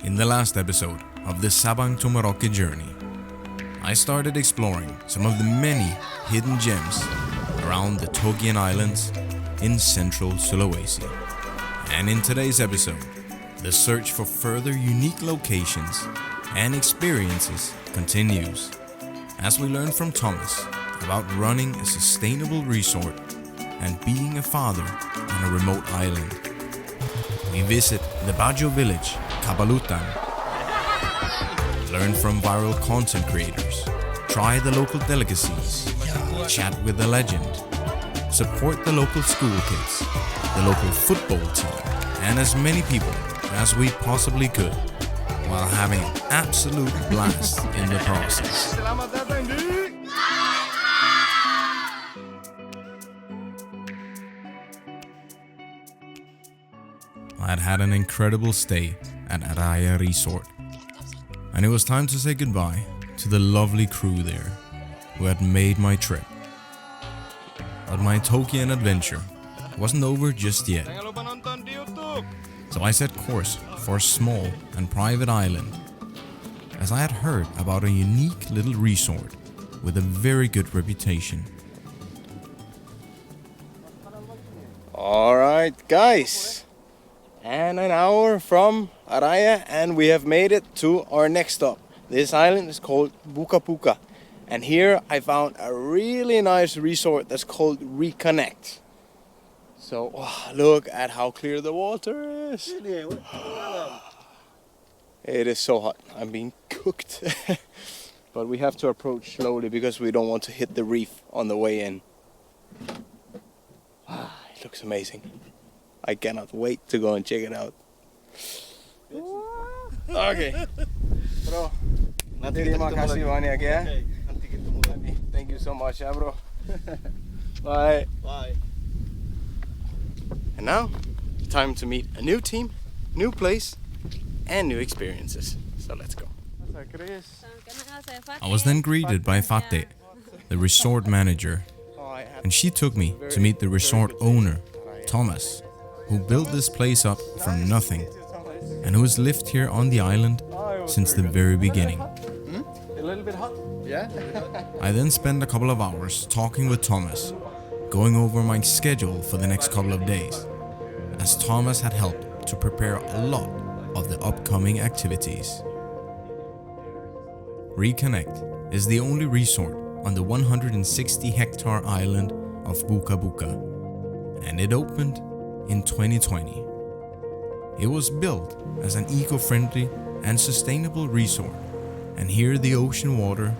In the last episode of the Sabang to Merauke journey, I started exploring some of the many hidden gems around the Togean Islands in central Sulawesi. And in today's episode, the search for further unique locations and experiences continues as we learn from Thomas about running a sustainable resort and being a father on a remote island. We visit the Bajoe village, Kabalutan, learn from viral content creators, try the local delicacies, chat with the legend, support the local school kids, the local football team, and as many people as we possibly could, while having an absolute blast in the process. I had had an incredible stay at Araya Resort, and it was time to say goodbye to the lovely crew there who had made my trip. But my Togean adventure wasn't over just yet. So I set course for a small and private island, as I had heard about a unique little resort with a very good reputation. Alright guys, and an hour from Araya and we have made it to our next stop. This island is called Buka Buka, and here I found a really nice resort that's called Reconnect. So look at how clear the water is. It is so hot, I'm being cooked. But we have to approach slowly because we don't want to hit the reef on the way in. It looks amazing. I cannot wait to go and check it out. Okay. Bro, terima kasih banyak ya. Thank you so much, ya bro. Bye. Bye. And now, time to meet a new team, new place, and new experiences. So let's go. I was then greeted by Fate, the resort manager, and she took me to meet the resort owner, Thomas, who built this place up from nothing and who has lived here on the island since the very beginning. A little bit hot? Yeah. I then spent a couple of hours talking with Thomas, going over my schedule for the next couple of days, as Thomas had helped to prepare a lot of the upcoming activities. Reconnect is the only resort on the 160-hectare island of Buka Buka, and it opened in 2020. It was built as an eco-friendly and sustainable resort, and here the ocean water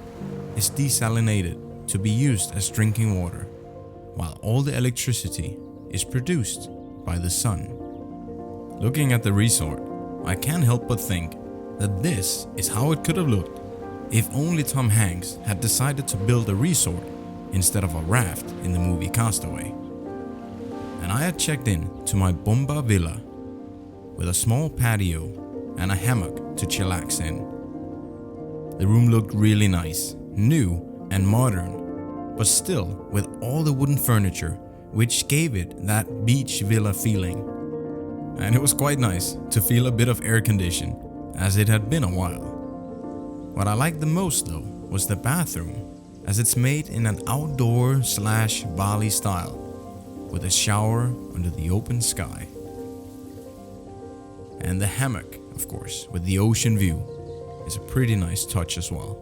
is desalinated to be used as drinking water, while all the electricity is produced by the sun. Looking at the resort, I can't help but think that this is how it could have looked if only Tom Hanks had decided to build a resort instead of a raft in the movie Castaway. And I had checked in to my Bomba villa with a small patio and a hammock to chillax in. The room looked really nice, new and modern, but still with all the wooden furniture which gave it that beach villa feeling. And it was quite nice to feel a bit of air condition, as it had been a while. What I liked the most though was the bathroom, as it's made in an outdoor/Bali style, with a shower under the open sky. And the hammock, of course, with the ocean view, is a pretty nice touch as well.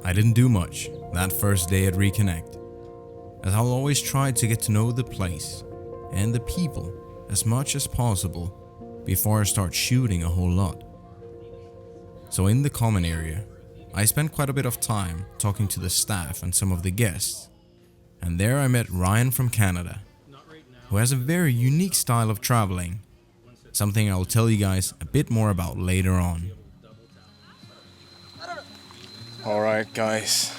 I didn't do much that first day at Reconnect, as I'll always try to get to know the place and the people as much as possible before I start shooting a whole lot. So in the common area, I spent quite a bit of time talking to the staff and some of the guests, and there I met Ryan from Canada, who has a very unique style of traveling, something I'll tell you guys a bit more about later on. Alright guys,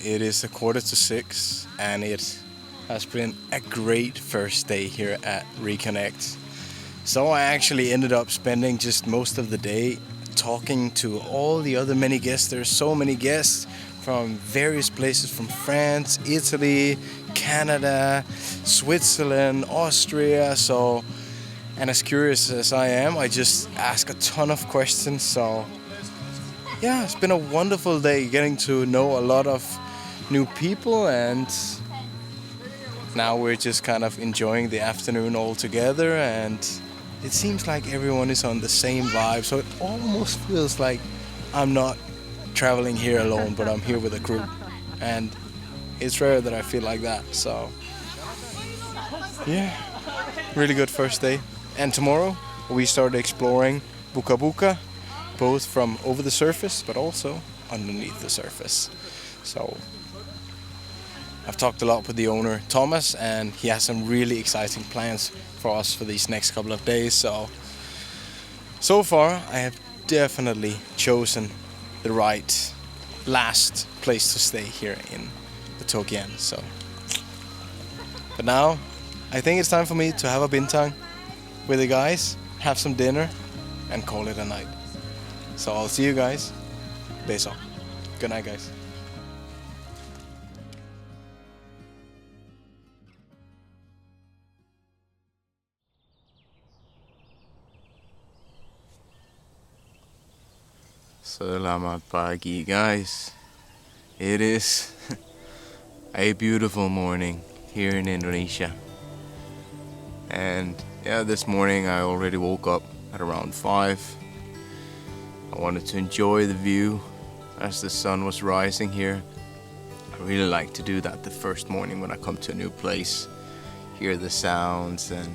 it is 5:45 and it has been a great first day here at Reconnect. So I actually ended up spending just most of the day talking to all the other many guests. There's so many guests from various places, from France, Italy, Canada, Switzerland, Austria. So And as curious as I am, I just ask a ton of questions. So yeah, it's been a wonderful day getting to know a lot of new people, and now we're just kind of enjoying the afternoon all together, and it seems like everyone is on the same vibe, so it almost feels like I'm not traveling here alone, but I'm here with a group, and it's rare that I feel like that. So yeah, really good first day. And tomorrow we start exploring Buka Buka, both from over the surface but also underneath the surface. So I've talked a lot with the owner, Thomas, and he has some really exciting plans for us for these next couple of days. So far, I have definitely chosen the right last place to stay here in the Togean. But now, I think it's time for me to have a bintang with the guys, have some dinner, and call it a night. So I'll see you guys. Beso. Good night, guys. Selamat pagi, guys. It is a beautiful morning here in Indonesia. And yeah, this morning I already woke up at around 5. I wanted to enjoy the view as the sun was rising here. I really like to do that the first morning when I come to a new place. Hear the sounds and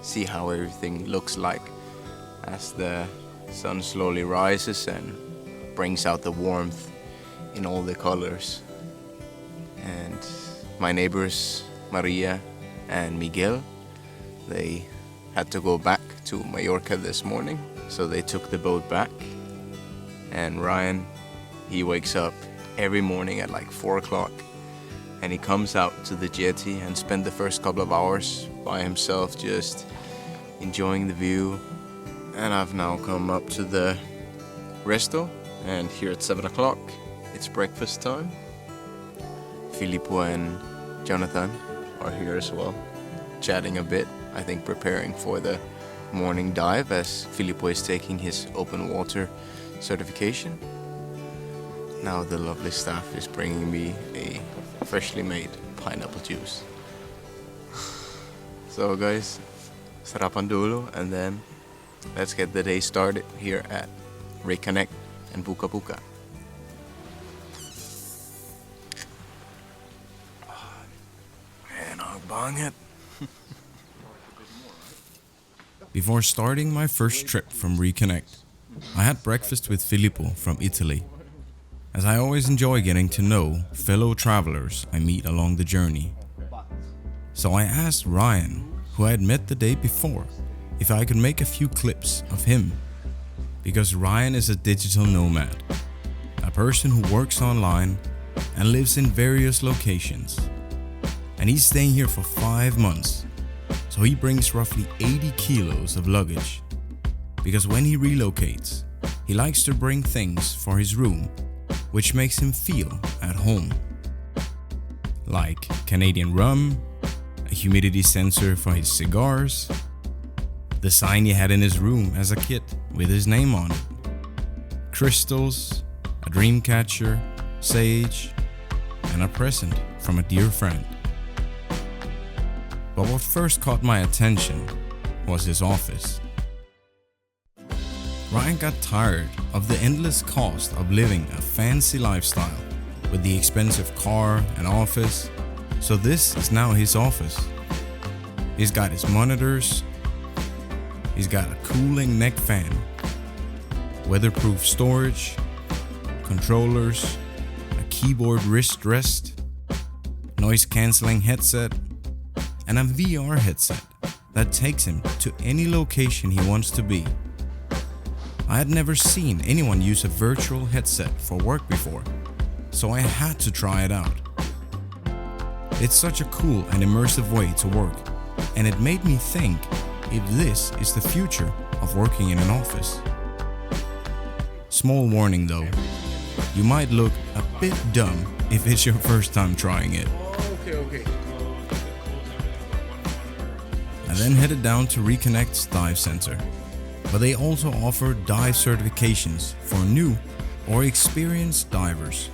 see how everything looks like as the sun slowly rises and brings out the warmth in all the colors. And my neighbors Maria and Miguel, they had to go back to Mallorca this morning, so they took the boat back. And Ryan, he wakes up every morning at like 4 o'clock, and he comes out to the jetty and spend the first couple of hours by himself just enjoying the view. And I've now come up to the resto, and here at 7 o'clock it's breakfast time. Filippo and Jonathan are here as well, chatting a bit, I think preparing for the morning dive, as Filippo is taking his open water certification. Now the lovely staff is bringing me a freshly made pineapple juice. So guys, sarapan dulu, and then let's get the day started here at Reconnect and Buka Buka. Man, ang bangit. Before starting my first trip from Reconnect, I had breakfast with Filippo from Italy, as I always enjoy getting to know fellow travelers I meet along the journey. So I asked Ryan, who I had met the day before, if I could make a few clips of him, because Ryan is a digital nomad, a person who works online and lives in various locations. And he's staying here for 5 months, so he brings roughly 80 kilos of luggage, because when he relocates, he likes to bring things for his room which makes him feel at home. Like Canadian rum, a humidity sensor for his cigars, the sign he had in his room as a kid with his name on it, crystals, a dream catcher, sage, and a present from a dear friend. But what first caught my attention was his office. Ryan got tired of the endless cost of living a fancy lifestyle with the expensive car and office, so this is now his office. He's got his monitors, he's got a cooling neck fan, weatherproof storage, controllers, a keyboard wrist rest, noise cancelling headset, and a VR headset that takes him to any location he wants to be. I had never seen anyone use a virtual headset for work before, so I had to try it out. It's such a cool and immersive way to work, and it made me think if this is the future of working in an office. Small warning though, you might look a bit dumb if it's your first time trying it. Okay. As then headed down to Reconnect's dive center, but they also offer dive certifications for new or experienced divers,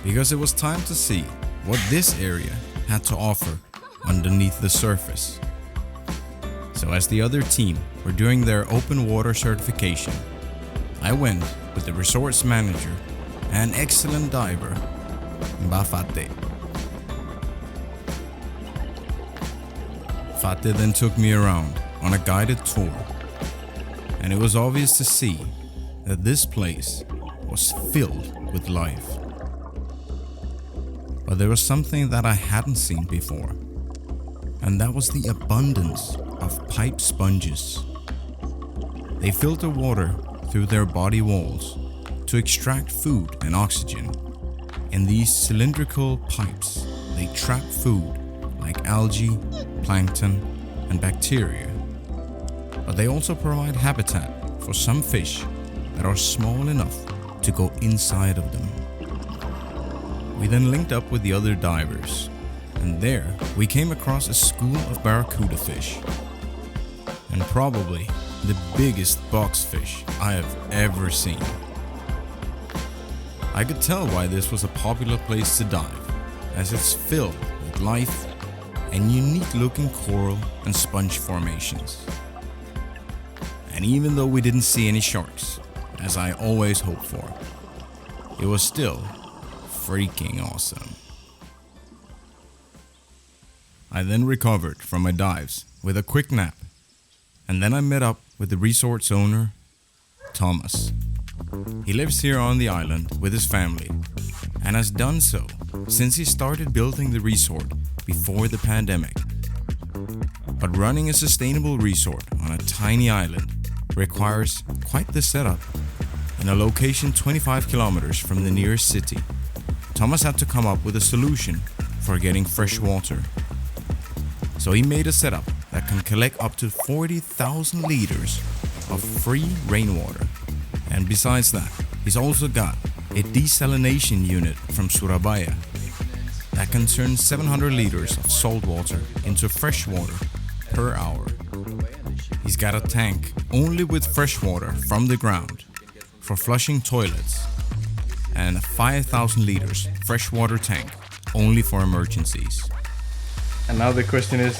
because it was time to see what this area had to offer underneath the surface. So as the other team were doing their open water certification, I went with the resort's manager and excellent diver, Fate. Fate then took me around on a guided tour, and it was obvious to see that this place was filled with life. But there was something that I hadn't seen before, and that was the abundance of pipe sponges. They filter water through their body walls to extract food and oxygen. In these cylindrical pipes, they trap food like algae, plankton, and bacteria. But they also provide habitat for some fish that are small enough to go inside of them. We then linked up with the other divers, and there we came across a school of barracuda fish, and probably the biggest boxfish I have ever seen. I could tell why this was a popular place to dive, as it's filled with life and unique looking coral and sponge formations. And even though we didn't see any sharks, as I always hope for, it was still freaking awesome. I then recovered from my dives with a quick nap, and then I met up with the resort's owner, Thomas. He lives here on the island with his family and has done so since he started building the resort before the pandemic. But running a sustainable resort on a tiny island requires quite the setup. In a location 25 kilometers from the nearest city, Thomas had to come up with a solution for getting fresh water. So he made a setup that can collect up to 40,000 liters of free rainwater. And besides that, he's also got a desalination unit from Surabaya that can turn 700 liters of salt water into fresh water per hour. He's got a tank only with fresh water from the ground for flushing toilets, and a 5,000 liters freshwater tank only for emergencies. And now the question is,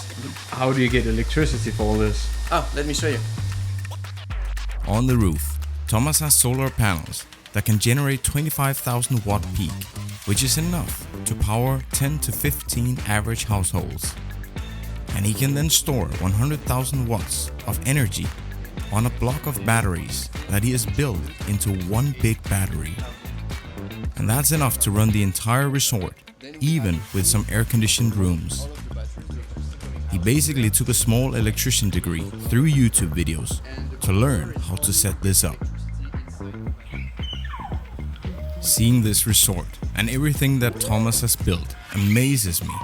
how do you get electricity for all this? Oh, let me show you. On the roof, Thomas has solar panels that can generate 25,000 watt peak, which is enough to power 10 to 15 average households. And he can then store 100,000 watts of energy on a block of batteries that he has built into one big battery. And that's enough to run the entire resort, even with some air-conditioned rooms. He basically took a small electrician degree through YouTube videos to learn how to set this up. Seeing this resort and everything that Thomas has built amazes me.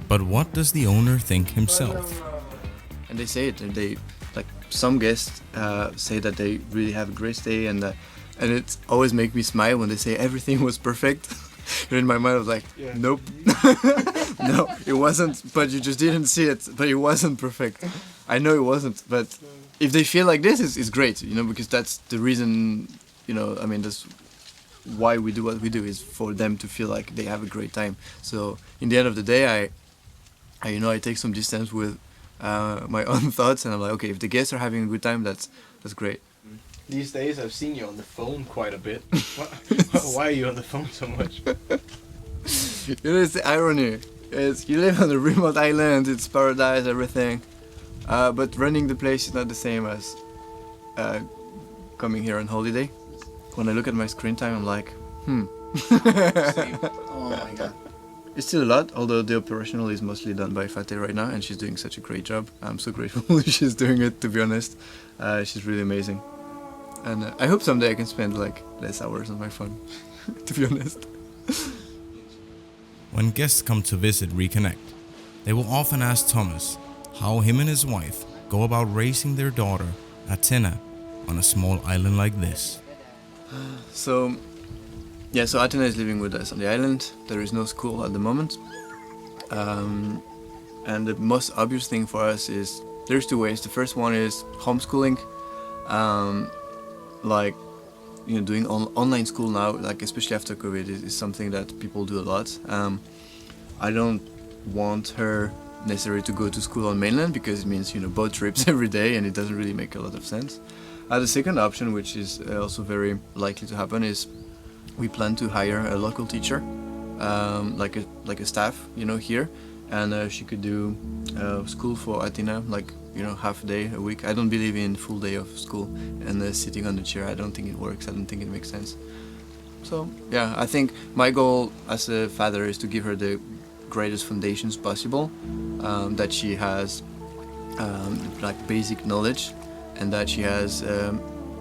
But what does the owner think himself? And they say it, and they, like some guests say that they really have a great stay, and it always makes me smile when they say everything was perfect. And in my mind I was like, nope. No, it wasn't, but you just didn't see it, but it wasn't perfect. I know it wasn't, but if they feel like this, it's great, you know, because that's the reason, you know, I mean, that's why we do what we do, is for them to feel like they have a great time. So in the end of the day, I take some distance with my own thoughts, and I'm like, okay, if the guests are having a good time, that's great. These days I've seen you on the phone quite a bit. Why are you on the phone so much? You know, it's the irony. You live on a remote island, it's paradise, everything. But running the place is not the same as coming here on holiday. When I look at my screen time, I'm like, Same. Oh my god. It's still a lot, although the operational is mostly done by Fate right now, and she's doing such a great job. I'm so grateful she's doing it, to be honest. She's really amazing. And I hope someday I can spend like less hours on my phone, to be honest. When guests come to visit Reconnect, they will often ask Thomas how him and his wife go about raising their daughter, Athena, on a small island like this. So Athena is living with us on the island. There is no school at the moment. And the most obvious thing for us is there's two ways. The first one is homeschooling, like doing online school now, like especially after COVID, is something that people do a lot. I don't want her necessarily to go to school on mainland because it means boat trips every day, and it doesn't really make a lot of sense. The second option, which is also very likely to happen, is we plan to hire a local teacher, like a staff, here, and she could do school for Athena, like half a day a week. I don't believe in full day of school and sitting on the chair. I don't think it works. I don't think it makes sense. So yeah, I think my goal as a father is to give her the greatest foundations possible, that she has like basic knowledge, and that she has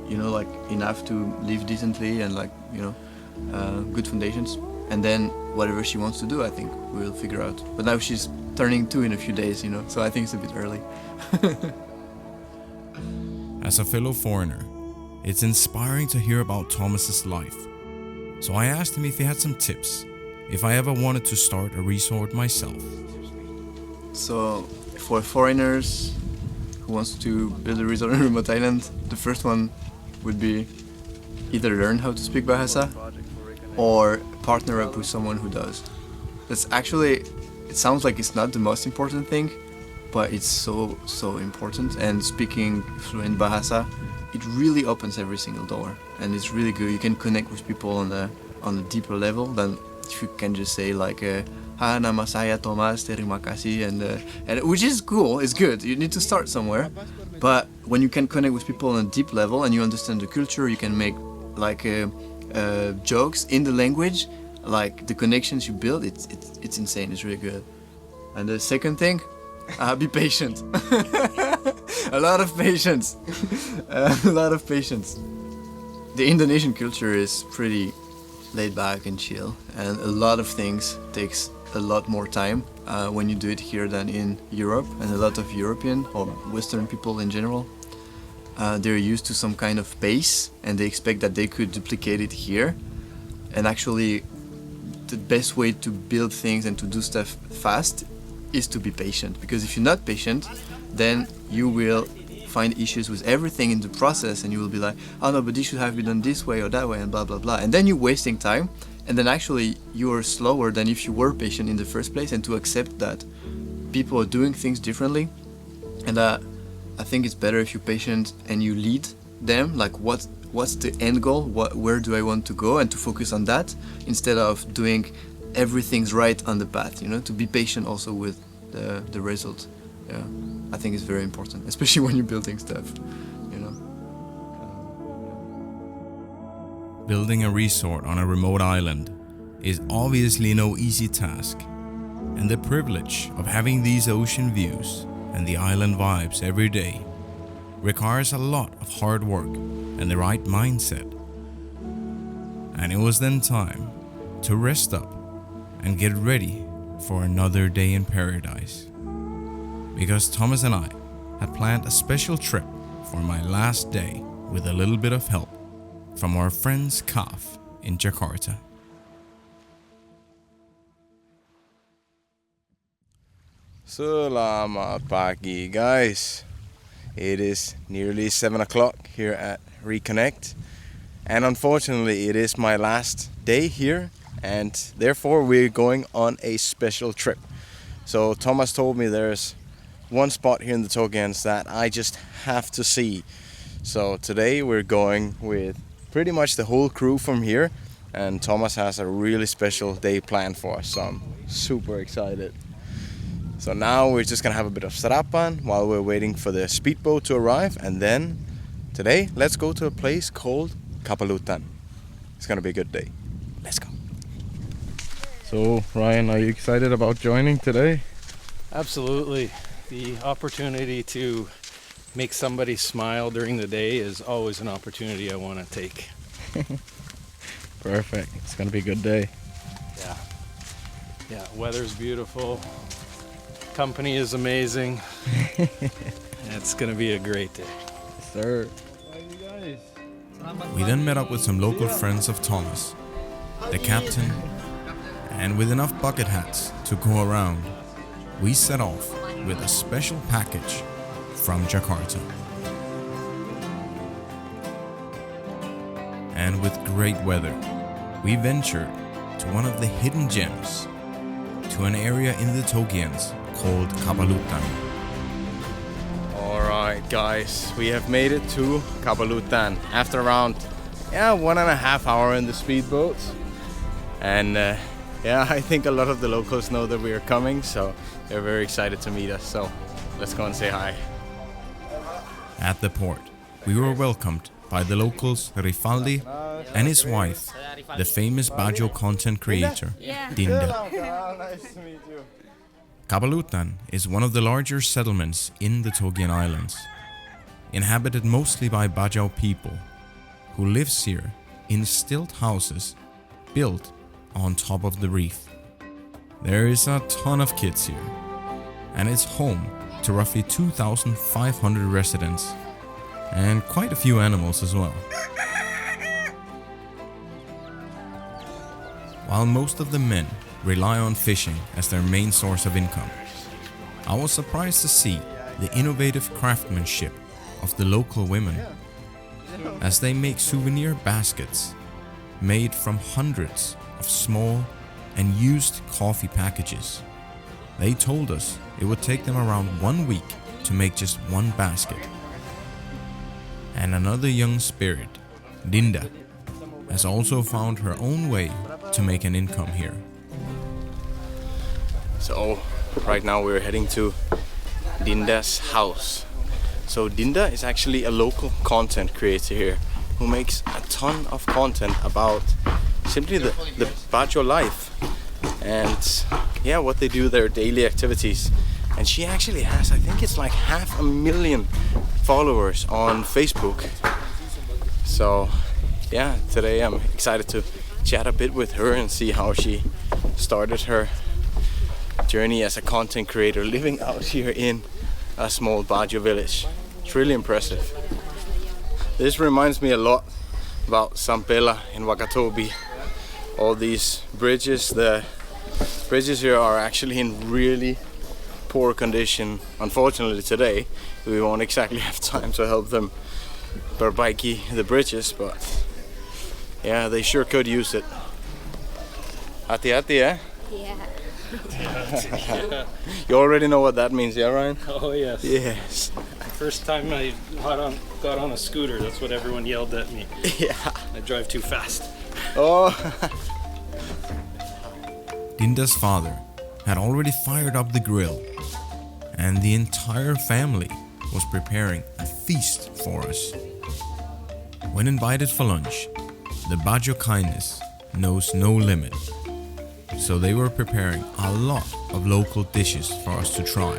like enough to live decently and like good foundations, and then whatever she wants to do, I think we'll figure out. But now she's turning 2 in a few days, so I think it's a bit early. As a fellow foreigner, it's inspiring to hear about Thomas's life. So I asked him if he had some tips if I ever wanted to start a resort myself. So for foreigners who wants to build a resort on a remote island, the first one would be either learn how to speak Bahasa or partner up with someone who does. That's actually, it sounds like it's not the most important thing, but it's so important. And speaking fluent Bahasa, it really opens every single door, and it's really good. You can connect with people on a deeper level than if you can just say like nama saya Thomas, terima kasih, and which is cool, it's good. You need to start somewhere, but when you can connect with people on a deep level and you understand the culture, you can make like jokes in the language, like the connections you build, it's insane. It's really good. And the second thing, be patient. A lot of patience. A lot of patience. The Indonesian culture is pretty laid back and chill, and a lot of things takes a lot more time when you do it here than in Europe. And a lot of European or Western people in general, they're used to some kind of pace, and they expect that they could duplicate it here. And actually, the best way to build things and to do stuff fast is to be patient, because if you're not patient, then you will find issues with everything in the process, and you will be like, oh no, but this should have been done this way or that way, and blah blah blah, and then you're wasting time, and then actually you are slower than if you were patient in the first place. And to accept that people are doing things differently, and I think it's better if you're patient and you lead them, like what's the end goal, where do I want to go, and to focus on that instead of doing everything's right on the path, to be patient also with the result. Yeah, I think it's very important, especially when you're building stuff, Building a resort on a remote island is obviously no easy task, and the privilege of having these ocean views and the island vibes every day requires a lot of hard work and the right mindset. And it was then time to rest up and get ready for another day in paradise, because Thomas and I had planned a special trip for my last day with a little bit of help from our friends KAHF in Jakarta. Selamat pagi, guys. It is nearly 7 o'clock here at Reconnect, and unfortunately it is my last day here, and therefore we're going on a special trip. So Thomas told me there's one spot here in the Togeans that I just have to see. So today we're going with pretty much the whole crew from here, and Thomas has a really special day planned for us, so I'm super excited. So now we're just gonna have a bit of sarapan while we're waiting for the speedboat to arrive, and then today let's go to a place called Kabalutan. It's gonna be a good day. Let's go. So Ryan, are you excited about joining today? Absolutely. The opportunity to make somebody smile during the day is always an opportunity I want to take. Perfect. It's gonna be a good day. Yeah, weather's beautiful. Company is amazing. It's gonna be a great day. Yes, sir. We then met up with some local friends of Thomas, the captain, and with enough bucket hats to go around, we set off with a special package from Jakarta. And with great weather, we ventured to one of the hidden gems, to an area in the Togeans called Kabalutan. Alright guys, we have made it to Kabalutan after around 1.5 hours in the speedboat. And I think a lot of the locals know that we are coming, so they're very excited to meet us. So let's go and say hi. At the port, we were welcomed by the locals Rifaldi and his wife, the famous Bajo content creator, Dinda. Nice to meet you. Kabalutan is one of the larger settlements in the Togean Islands, inhabited mostly by Bajo people, who lives here in stilt houses built on top of the reef. There is a ton of kids here, and it's home to roughly 2,500 residents, and quite a few animals as well. While most of the men rely on fishing as their main source of income, I was surprised to see the innovative craftsmanship of the local women, as they make souvenir baskets made from hundreds of small and used coffee packages. They told us it would take them around 1 week to make just one basket. And another young spirit, Dinda, has also found her own way to make an income here. So right now we're heading to Dinda's house. So Dinda is actually a local content creator here who makes a ton of content about simply the Bajo life and what they do, their daily activities. And she actually has, I think it's like 500,000 followers on Facebook. So today I'm excited to chat a bit with her and see how she started her journey as a content creator living out here in a small Bajo village. It's really impressive. This reminds me a lot about Sampela in Wakatobi. All these bridges, the bridges here are actually in really poor condition. Unfortunately today we won't exactly have time to help them perbaiki the bridges, but they sure could use it. Hati-hati, eh? Yeah. You already know what that means, yeah, Ryan? Oh yes. Yes. First time I got on a scooter, that's what everyone yelled at me. Yeah. I drive too fast. Oh. Dinda's father had already fired up the grill, and the entire family was preparing a feast for us. When invited for lunch, the Bajo kindness knows no limit, so they were preparing a lot of local dishes for us to try.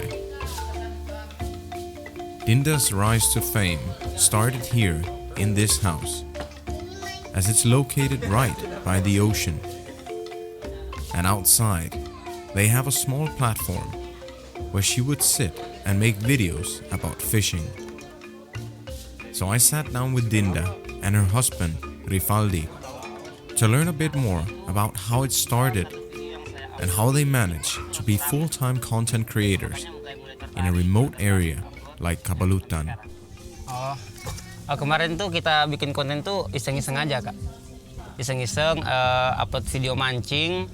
Dinda's rise to fame started here in this house, as it's located right by the ocean. And outside, they have a small platform where she would sit and make videos about fishing. So I sat down with Dinda and her husband, Rifaldi, to learn a bit more about how it started and how they managed to be full-time content creators in a remote area like Kabalutan. Kemarin tuh kita bikin konten tuh iseng-iseng aja, Kak. Iseng-iseng upload video mancing.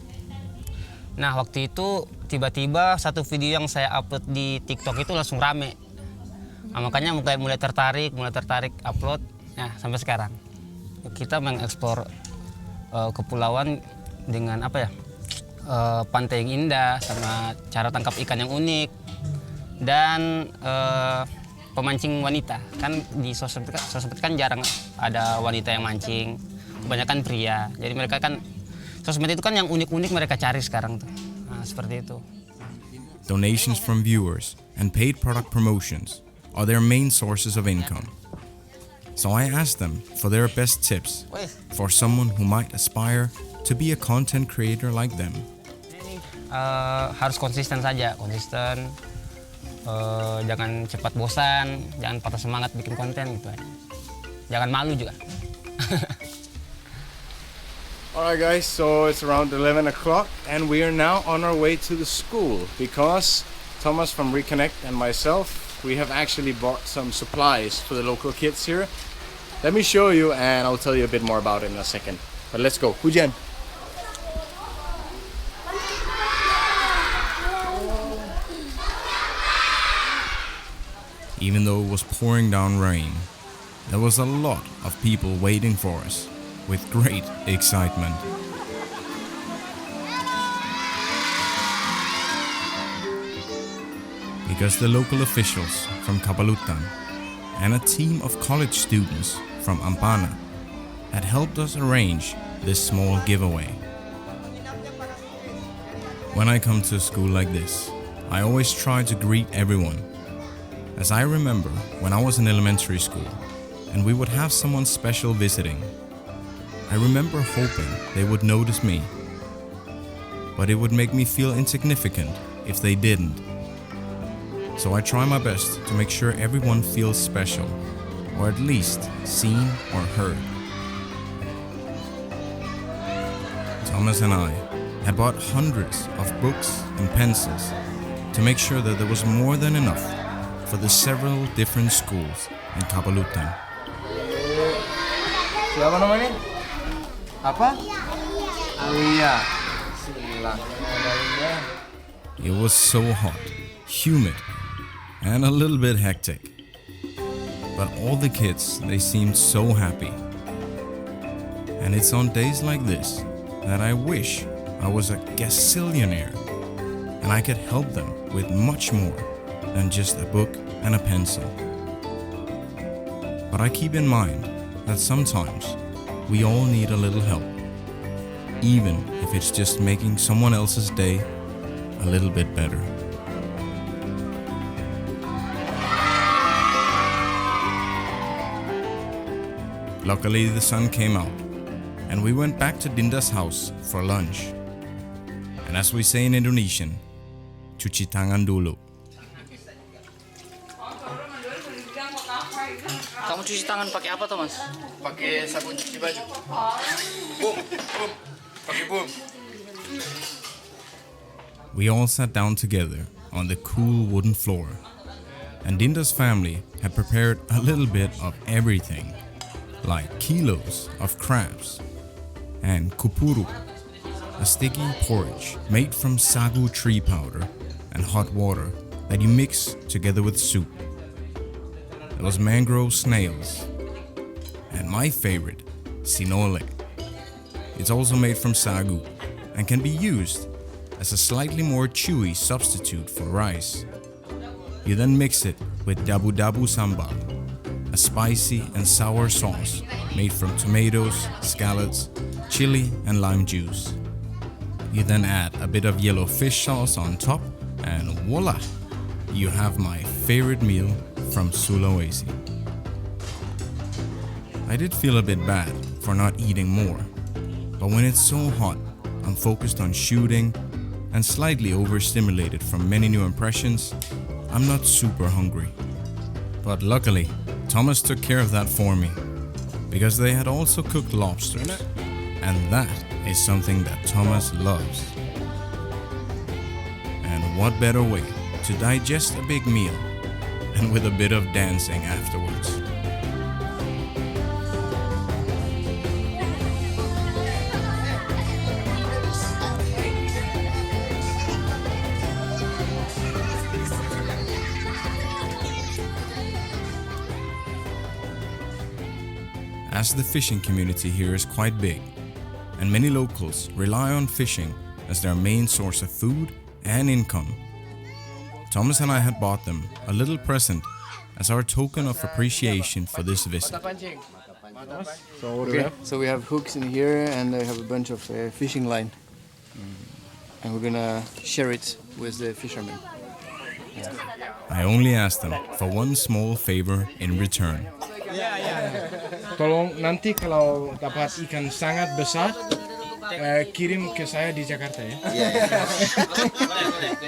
Nah, waktu itu tiba-tiba satu video yang saya upload di TikTok itu langsung rame. Nah, makanya mulai tertarik upload. Nah, sampai sekarang kita mengeksplor kepulauan dengan pantai yang indah, sama cara tangkap ikan yang unik, dan pemancing wanita. Kan di sosmed kan jarang ada wanita yang mancing, kebanyakan pria. Jadi mereka kan sosmed itu kan yang unik-unik mereka cari sekarang tuh. Nah, seperti itu. Donations from viewers and paid product promotions are their main sources of income. So I asked them for their best tips for someone who might aspire to be a content creator like them. Harus konsisten saja, jangan cepat bosan, jangan patah semangat bikin konten gitu aja. Jangan malu juga. Alright guys, so it's around 11 o'clock and we are now on our way to the school because Thomas from Reconnect and myself we have actually bought some supplies for the local kids here. Let me show you and I'll tell you a bit more about it in a second. But let's go. Hujan. Even though it was pouring down rain, there was a lot of people waiting for us with great excitement. Because the local officials from Kabalutan and a team of college students from Ampana had helped us arrange this small giveaway. When I come to a school like this, I always try to greet everyone. As I remember when I was in elementary school and we would have someone special visiting, I remember hoping they would notice me. But it would make me feel insignificant if they didn't. So I try my best to make sure everyone feels special, or at least seen or heard. Thomas and I had bought hundreds of books and pencils to make sure that there was more than enough for the several different schools in Kabalutan. Siapa namanya? Apa? Araya. It was so hot, humid, and a little bit hectic. But all the kids, they seemed so happy. And it's on days like this that I wish I was a gazillionaire and I could help them with much more than just a book and a pencil. But I keep in mind that sometimes we all need a little help, even if it's just making someone else's day a little bit better. Luckily, the sun came out, and we went back to Dinda's house for lunch. And as we say in Indonesian, cuci tangan dulu. Kamu cuci tangan pakai apa, Thomas? Pakai sabun cuci baju. Boom, boom. Pakai boom. We all sat down together on the cool wooden floor, and Dinda's family had prepared a little bit of everything, like kilos of crabs and kupuru, a sticky porridge made from sagu tree powder and hot water that you mix together with soup. There was mangrove snails, and my favorite, sinole. It's also made from sagu and can be used as a slightly more chewy substitute for rice. You then mix it with dabu-dabu sambal, a spicy and sour sauce made from tomatoes, scallops, chili and lime juice. You then add a bit of yellow fish sauce on top and voila! You have my favorite meal from Sulawesi. I did feel a bit bad for not eating more, but when it's so hot, I'm focused on shooting and slightly overstimulated from many new impressions, I'm not super hungry. But luckily, Thomas took care of that for me, because they had also cooked lobsters, and that is something that Thomas loves. And what better way to digest a big meal and with a bit of dancing afterwards. As the fishing community here is quite big, and many locals rely on fishing as their main source of food and income, Thomas and I had bought them a little present as our token of appreciation for this visit. So we have hooks in here and I have a bunch of fishing line. And we're gonna share it with the fishermen. I only asked them for one small favor in return. Tolong nanti kalau dapat ikan sangat besar, kirim ke saya di Jakarta ya.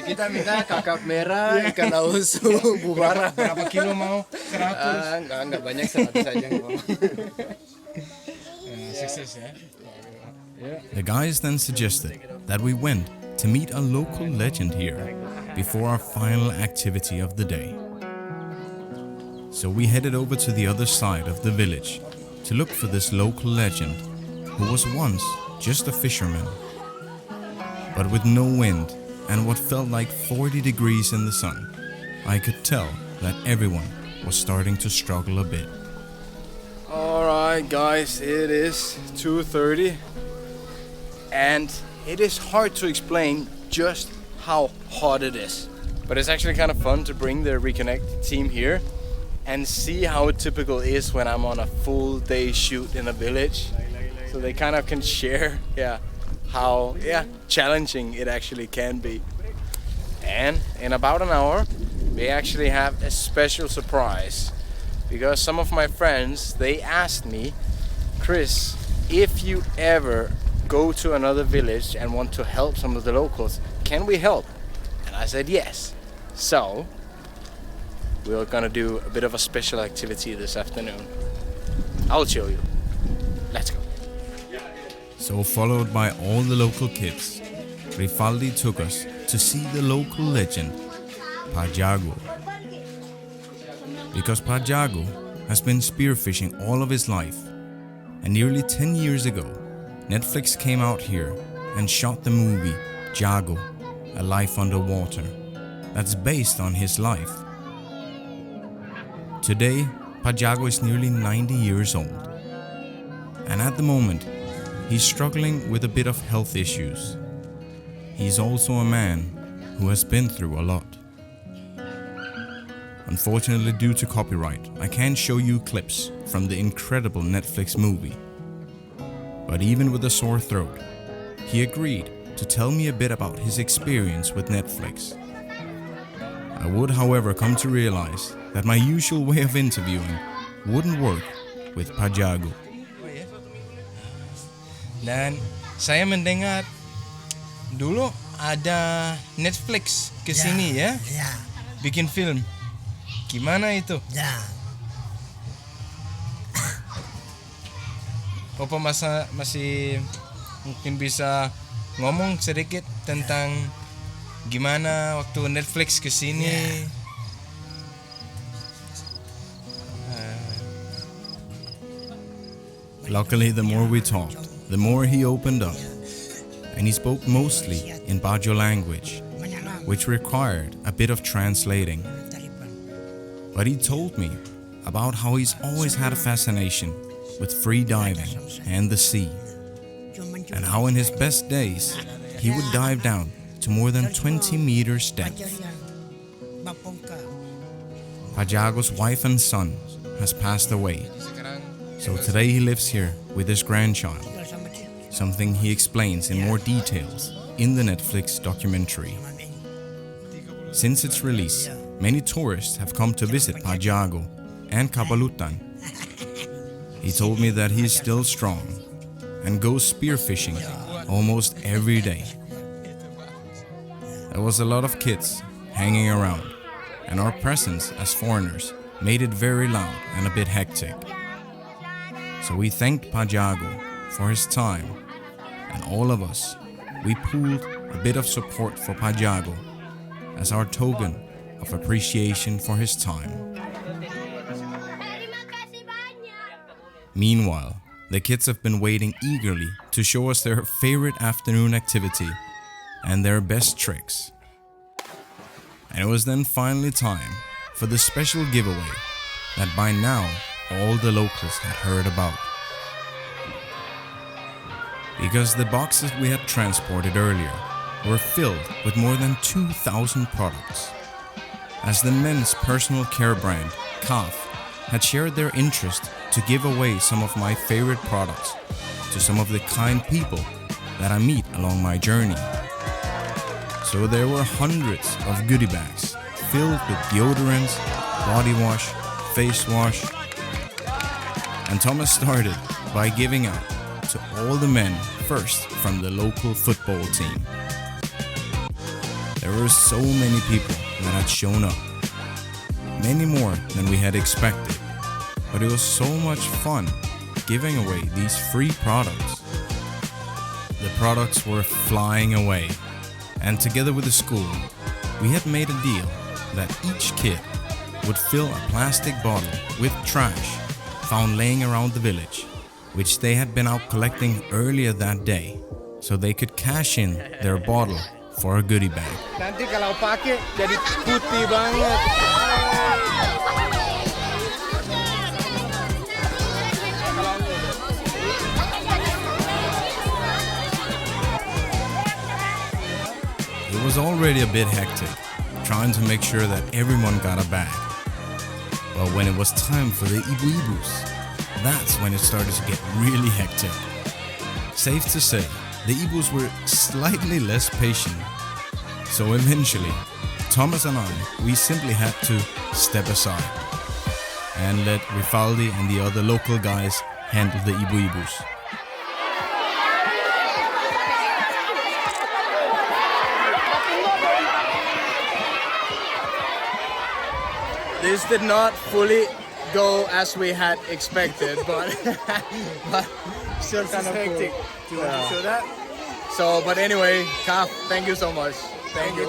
Kita minta kakap merah, ikan ausu, bubara. Berapa kilo mau? 100? Enggak banyak, 100 saja. Sukses ya. The guys then suggested that we went to meet a local legend here before our final activity of the day. So we headed over to the other side of the village to look for this local legend who was once just a fisherman. But with no wind and what felt like 40 degrees in the sun, I could tell that everyone was starting to struggle a bit. Alright guys, it is 2:30 and it is hard to explain just how hot it is. But it's actually kind of fun to bring the Reconnect team here and see how it typical is when I'm on a full day shoot in a village. So they kind of can share how challenging it actually can be. And in about an hour we actually have a special surprise, because some of my friends, they asked me, Chris, if you ever go to another village and want to help some of the locals, can we help? And I said yes. So we're gonna do a bit of a special activity this afternoon. I'll show you. Let's go. So followed by all the local kids, Rifaldi took us to see the local legend, Pak Jago. Because Pak Jago has been spearfishing all of his life, and nearly 10 years ago, Netflix came out here and shot the movie Jago, A Life Underwater, that's based on his life. Today, Pak Jago is nearly 90 years old, and at the moment, he's struggling with a bit of health issues. He's also a man who has been through a lot. Unfortunately, due to copyright, I can't show you clips from the incredible Netflix movie. But even with a sore throat, he agreed to tell me a bit about his experience with Netflix. I would, however, come to realize that my usual way of interviewing wouldn't work with Pak Jago. Dan saya mendengar dulu ada Netflix kesini ya, bikin film. Gimana itu? Ya, Bapak masih mungkin bisa ngomong sedikit tentang gimana waktu Netflix kesini. Luckily, the more we talked, the more he opened up. And he spoke mostly in Bajo language, which required a bit of translating. But he told me about how he's always had a fascination with free diving and the sea, and how in his best days he would dive down to more than 20 meters depth. Pak Jago's wife and son has passed away, so today he lives here with his grandchild, something he explains in more details in the Netflix documentary. Since its release, many tourists have come to visit Pak Jago and Kabalutan. He told me that he is still strong and goes spearfishing almost every day. There was a lot of kids hanging around, and our presence as foreigners made it very loud and a bit hectic. So we thanked Pak Jago for his time, and all of us, we pooled a bit of support for Pak Jago as our token of appreciation for his time. Meanwhile, the kids have been waiting eagerly to show us their favorite afternoon activity and their best tricks. And it was then finally time for the special giveaway that by now all the locals had heard about. Because the boxes we had transported earlier were filled with more than 2,000 products, as the men's personal care brand, KAHF, had shared their interest to give away some of my favorite products to some of the kind people that I meet along my journey. So there were hundreds of goodie bags filled with deodorants, body wash, face wash, and Thomas started by giving out to all the men first from the local football team. There were so many people that had shown up, many more than we had expected, but it was so much fun giving away these free products. The products were flying away, and together with the school, we had made a deal that each kid would fill a plastic bottle with trash found laying around the village, which they had been out collecting earlier that day, so they could cash in their bottle for a goodie bag. Nanti kalau pakai jadi putih banget. It was already a bit hectic, trying to make sure that everyone got a bag. But when it was time for the ibu-ibus, that's when it started to get really hectic. Safe to say, the ibus were slightly less patient. So eventually, Thomas and I, we simply had to step aside and let Rifaldi and the other local guys handle the ibu-ibus. This did not fully go as we had expected, but still kind of hectic. Do you want to show that? So, but anyway, KAHF, thank you so much. Thank you.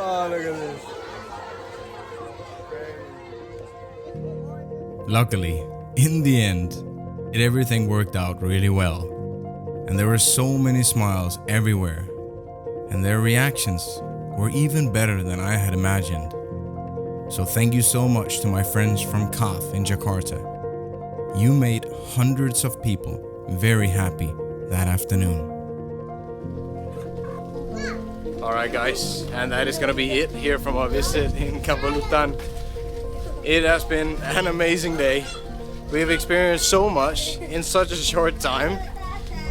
Oh, look at this. Luckily, in the end, everything worked out really well. And there were so many smiles everywhere. And their reactions were even better than I had imagined. So thank you so much to my friends from KAHF in Jakarta. You made hundreds of people very happy that afternoon. Alright guys, and that is gonna be it here from our visit in Kabalutan. It has been an amazing day. We've experienced so much in such a short time.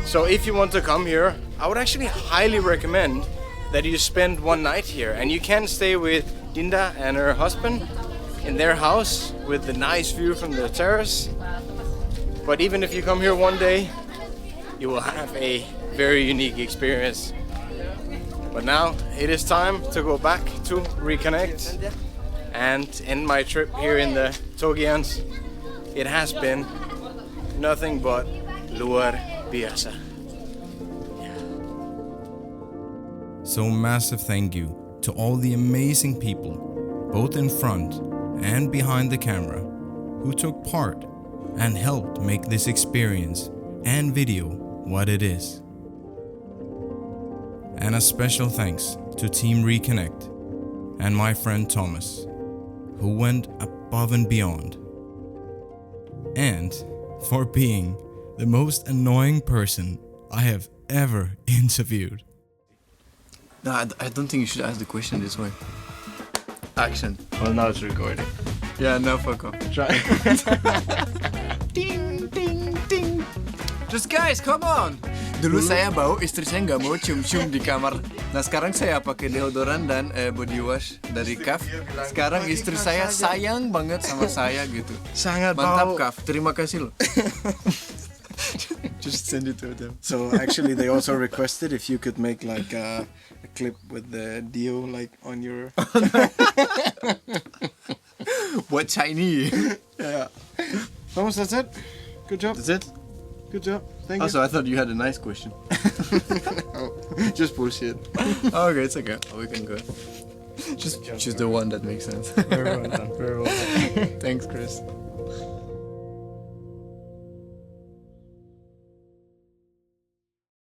So if you want to come here, I would actually highly recommend that you spend one night here, and you can stay with Dinda and her husband in their house with the nice view from the terrace. But even if you come here one day, you will have a very unique experience. But now it is time to go back to Reconnect and end my trip here in the Togeans. It has been nothing but luar biasa. So massive thank you to all the amazing people, both in front and behind the camera, who took part and helped make this experience and video what it is. And a special thanks to Team Reconnect and my friend Thomas, who went above and beyond. And for being the most annoying person I have ever interviewed. No, I don't think you should ask the question this way. Action. Well, now it's recording. Yeah, now fuck off. Try. Ding, ding, ding. Just guys, come on. Dulu saya bau, istri saya nggak mau cium-cium di kamar. Nah sekarang saya pakai deodoran dan body wash dari KAHF. Sekarang istri saya sayang banget sama saya gitu. Sangat Mantap bau. KAHF, terima kasih loh. Just send it to them. So actually they also requested if you could make like a clip with the Dio like on your... What Chinese? Yeah. Thomas, that's it? Good job. That's it? Good job. Thank Also, I thought you had a nice question. you. Just bullshit. Okay, it's okay. We can go. Just choose the one that makes sense. Very well done. Very well done. Thanks, Chris.